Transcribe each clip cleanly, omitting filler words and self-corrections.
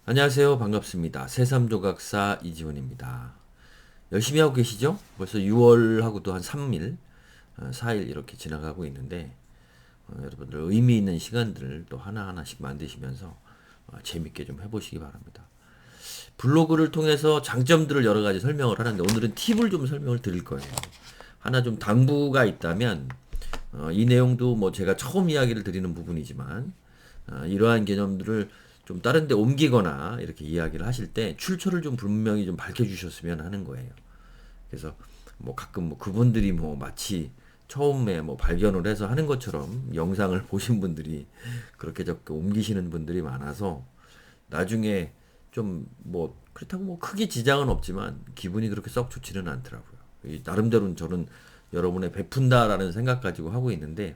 안녕하세요. 반갑습니다. 새삼조각사 이지훈입니다. 열심히 하고 계시죠? 벌써 6월하고도 한 3일, 4일 이렇게 지나가고 있는데 여러분들 의미 있는 시간들을 또 하나하나씩 만드시면서 재밌게 좀 해보시기 바랍니다. 블로그를 통해서 장점들을 여러 가지 설명을 하는데 오늘은 팁을 좀 설명을 드릴 거예요. 하나 좀 당부가 있다면 이 내용도 뭐 제가 처음 이야기를 드리는 부분이지만 이러한 개념들을 좀 다른 데 옮기거나 이렇게 이야기를 하실 때 출처를 좀 분명히 좀 밝혀주셨으면 하는 거예요. 그래서 뭐 가끔 뭐 그분들이 뭐 마치 처음에 뭐 발견을 해서 하는 것처럼 영상을 보신 분들이 그렇게 자꾸 옮기시는 분들이 많아서 나중에 좀 뭐 그렇다고 뭐 크게 지장은 없지만 기분이 그렇게 썩 좋지는 않더라고요. 나름대로는 저는 여러분의 베푼다라는 생각 가지고 하고 있는데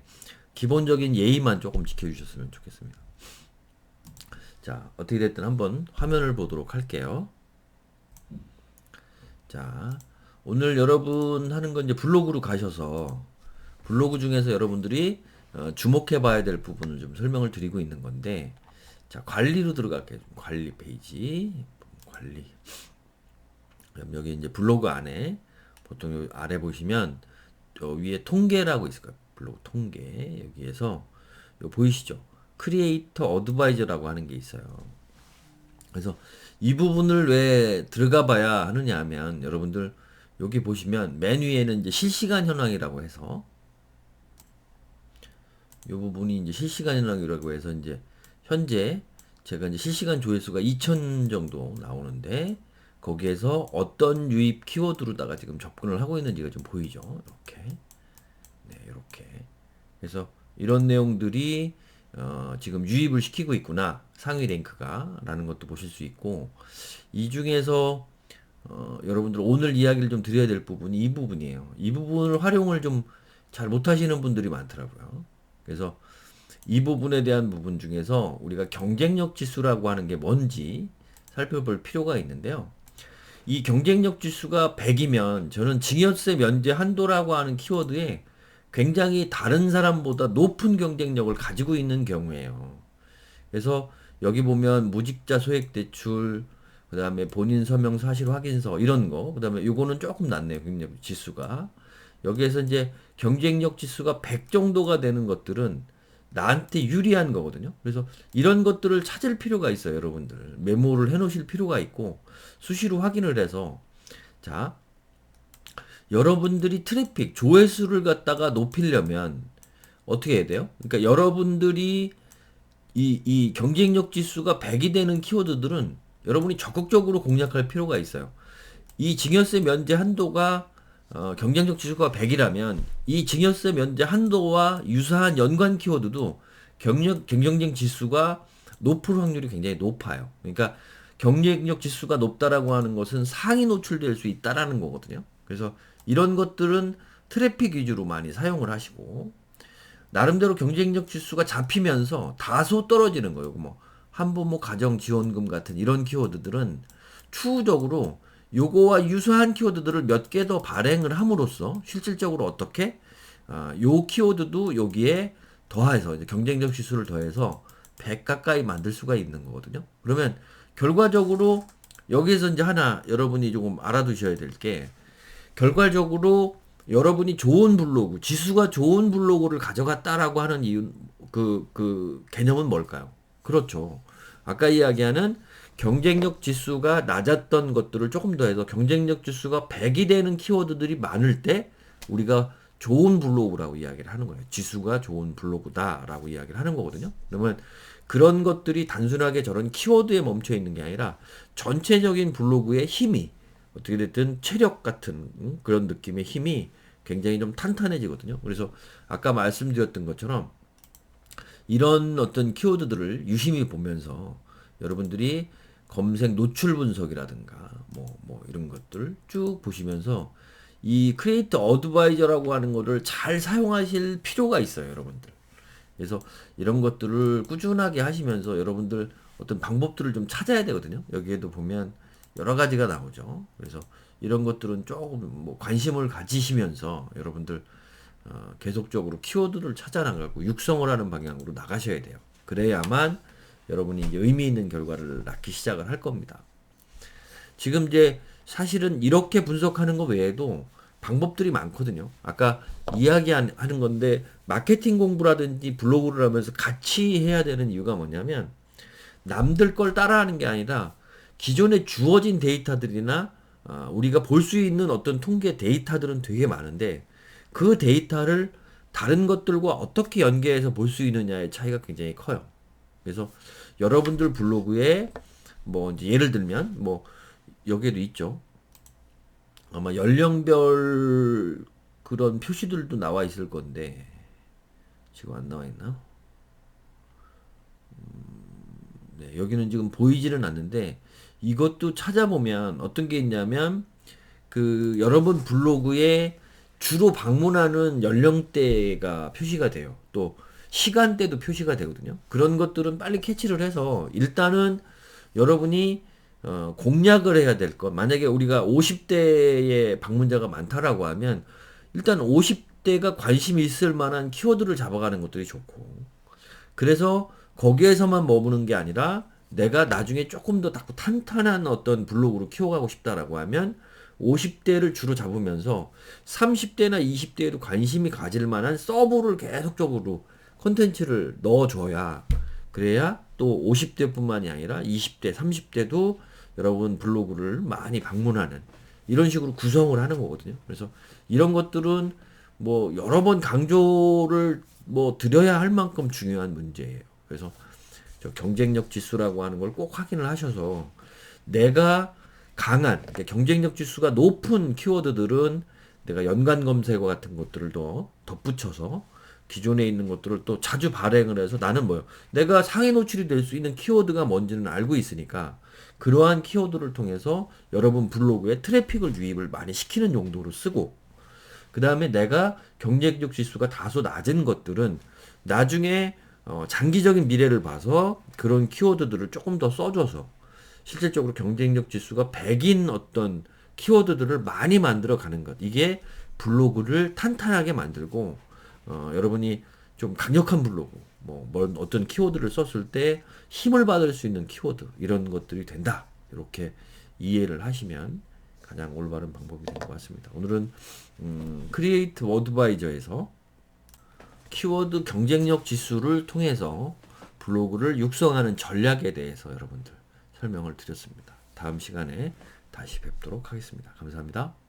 기본적인 예의만 조금 지켜주셨으면 좋겠습니다. 자, 어떻게 됐든 한번 화면을 보도록 할게요. 자, 오늘 여러분 하는 건 이제 블로그로 가셔서 블로그 중에서 여러분들이 주목해 봐야 될 부분을 좀 설명을 드리고 있는 건데, 자, 관리로 들어갈게요. 관리 페이지. 관리. 그럼 여기 이제 블로그 안에 보통 여기 아래 보시면 저 위에 통계라고 있을 거예요. 블로그 통계. 여기에서 요 보이시죠? 크리에이터 어드바이저라고 하는 게 있어요. 그래서 이 부분을 왜 들어가 봐야 하느냐 하면 여러분들 여기 보시면 맨 위에는 이제 실시간 현황이라고 해서 이 부분이 이제 실시간 현황이라고 해서 이제 현재 제가 이제 실시간 조회수가 2000 정도 나오는데 거기에서 어떤 유입 키워드로다가 지금 접근을 하고 있는지가 좀 보이죠. 이렇게. 네, 이렇게. 그래서 이런 내용들이 지금 유입을 시키고 있구나. 상위 랭크가 라는 것도 보실 수 있고 이 중에서 여러분들 오늘 이야기를 좀 드려야 될 부분이 이 부분이에요. 이 부분을 활용을 좀 잘 못하시는 분들이 많더라고요. 그래서 이 부분에 대한 부분 중에서 우리가 경쟁력 지수라고 하는 게 뭔지 살펴볼 필요가 있는데요. 이 경쟁력 지수가 100이면 저는 증여세 면제 한도라고 하는 키워드에 굉장히 다른 사람보다 높은 경쟁력을 가지고 있는 경우예요. 그래서 여기 보면 무직자 소액 대출, 그다음에 본인 서명 사실 확인서 이런 거, 그다음에 요거는 조금 낮네요. 경쟁력 지수가. 여기에서 이제 경쟁력 지수가 100 정도가 되는 것들은 나한테 유리한 거거든요. 그래서 이런 것들을 찾을 필요가 있어요, 여러분들. 메모를 해 놓으실 필요가 있고 수시로 확인을 해서 자, 여러분들이 트래픽, 조회수를 갖다가 높이려면 어떻게 해야 돼요? 그러니까 여러분들이 이 경쟁력 지수가 100이 되는 키워드들은 여러분이 적극적으로 공략할 필요가 있어요. 이 증여세 면제 한도가 경쟁력 지수가 100이라면 이 증여세 면제 한도와 유사한 연관 키워드도 경쟁력 지수가 높을 확률이 굉장히 높아요. 그러니까 경쟁력 지수가 높다라고 하는 것은 상위 노출될 수 있다라는 거거든요. 그래서 이런 것들은 트래픽 위주로 많이 사용을 하시고 나름대로 경쟁력 지수가 잡히면서 다소 떨어지는 거예요. 뭐 한부모 가정 지원금 같은 이런 키워드들은 추후적으로 요거와 유사한 키워드들을 몇 개 더 발행을 함으로써 실질적으로 어떻게 요 키워드도 여기에 더해서 이제 경쟁력 지수를 더해서 100 가까이 만들 수가 있는 거거든요. 그러면 결과적으로 여기에서 이제 하나 여러분이 조금 알아두셔야 될 게 결과적으로 여러분이 좋은 블로그, 지수가 좋은 블로그를 가져갔다라고 하는 이유, 그 개념은 뭘까요? 그렇죠. 아까 이야기하는 경쟁력 지수가 낮았던 것들을 조금 더 해서 경쟁력 지수가 100이 되는 키워드들이 많을 때 우리가 좋은 블로그라고 이야기를 하는 거예요. 지수가 좋은 블로그다라고 이야기를 하는 거거든요. 그러면 그런 것들이 단순하게 저런 키워드에 멈춰 있는 게 아니라 전체적인 블로그의 힘이 어떻게 됐든 체력 같은 그런 느낌의 힘이 굉장히 좀 탄탄해지거든요. 그래서 아까 말씀드렸던 것처럼 이런 어떤 키워드들을 유심히 보면서 여러분들이 검색 노출 분석이라든가 뭐 이런 것들 쭉 보시면서 이 크리에이터 어드바이저라고 하는 거를 잘 사용하실 필요가 있어요, 여러분들. 그래서 이런 것들을 꾸준하게 하시면서 여러분들 어떤 방법들을 좀 찾아야 되거든요. 여기에도 보면 여러 가지가 나오죠. 그래서 이런 것들은 조금 뭐 관심을 가지시면서 여러분들 계속적으로 키워드를 찾아 나가고 육성을 하는 방향으로 나가셔야 돼요. 그래야만 여러분이 이제 의미 있는 결과를 낳기 시작을 할 겁니다. 지금 이제 사실은 이렇게 분석하는 것 외에도 방법들이 많거든요. 아까 이야기하는 건데 마케팅 공부라든지 블로그를 하면서 같이 해야 되는 이유가 뭐냐면 남들 걸 따라하는 게 아니라 기존에 주어진 데이터들이나 우리가 볼 수 있는 어떤 통계 데이터들은 되게 많은데 그 데이터를 다른 것들과 어떻게 연계해서 볼 수 있느냐의 차이가 굉장히 커요. 그래서 여러분들 블로그에 뭐 이제 예를 들면 뭐 여기에도 있죠. 아마 연령별 그런 표시들도 나와 있을 건데 지금 안 나와 있나? 네, 여기는 지금 보이지는 않는데 이것도 찾아보면 어떤 게 있냐면 그 여러분 블로그에 주로 방문하는 연령대가 표시가 돼요. 또 시간대도 표시가 되거든요. 그런 것들은 빨리 캐치를 해서 일단은 여러분이 공략을 해야 될 것. 만약에 우리가 50대의 방문자가 많다라고 하면 일단 50대가 관심이 있을 만한 키워드를 잡아가는 것들이 좋고 그래서 거기에서만 머무는 게 아니라 내가 나중에 조금 더 탄탄한 어떤 블로그로 키워가고 싶다라고 하면 50대를 주로 잡으면서 30대나 20대에도 관심이 가질 만한 서브를 계속적으로 콘텐츠를 넣어줘야 그래야 또 50대뿐만이 아니라 20대, 30대도 여러분 블로그를 많이 방문하는 이런 식으로 구성을 하는 거거든요. 그래서 이런 것들은 뭐 여러 번 강조를 뭐 드려야 할 만큼 중요한 문제예요. 그래서 저 경쟁력 지수라고 하는 걸 꼭 확인을 하셔서 내가 강한 그러니까 경쟁력 지수가 높은 키워드들은 내가 연관 검색어 같은 것들을 더 덧붙여서 기존에 있는 것들을 또 자주 발행을 해서 나는 뭐요? 내가 상위 노출이 될 수 있는 키워드가 뭔지는 알고 있으니까 그러한 키워드를 통해서 여러분 블로그에 트래픽을 유입을 많이 시키는 용도로 쓰고 그 다음에 내가 경쟁력 지수가 다소 낮은 것들은 나중에 장기적인 미래를 봐서 그런 키워드들을 조금 더 써줘서 실질적으로 경쟁력 지수가 100인 어떤 키워드들을 많이 만들어 가는 것. 이게 블로그를 탄탄하게 만들고 여러분이 좀 강력한 블로그, 어떤 키워드를 썼을 때 힘을 받을 수 있는 키워드 이런 것들이 된다. 이렇게 이해를 하시면 가장 올바른 방법이 될 것 같습니다. 오늘은 크리에이트 어드바이저에서 키워드 경쟁력 지수를 통해서 블로그를 육성하는 전략에 대해서 여러분들 설명을 드렸습니다. 다음 시간에 다시 뵙도록 하겠습니다. 감사합니다.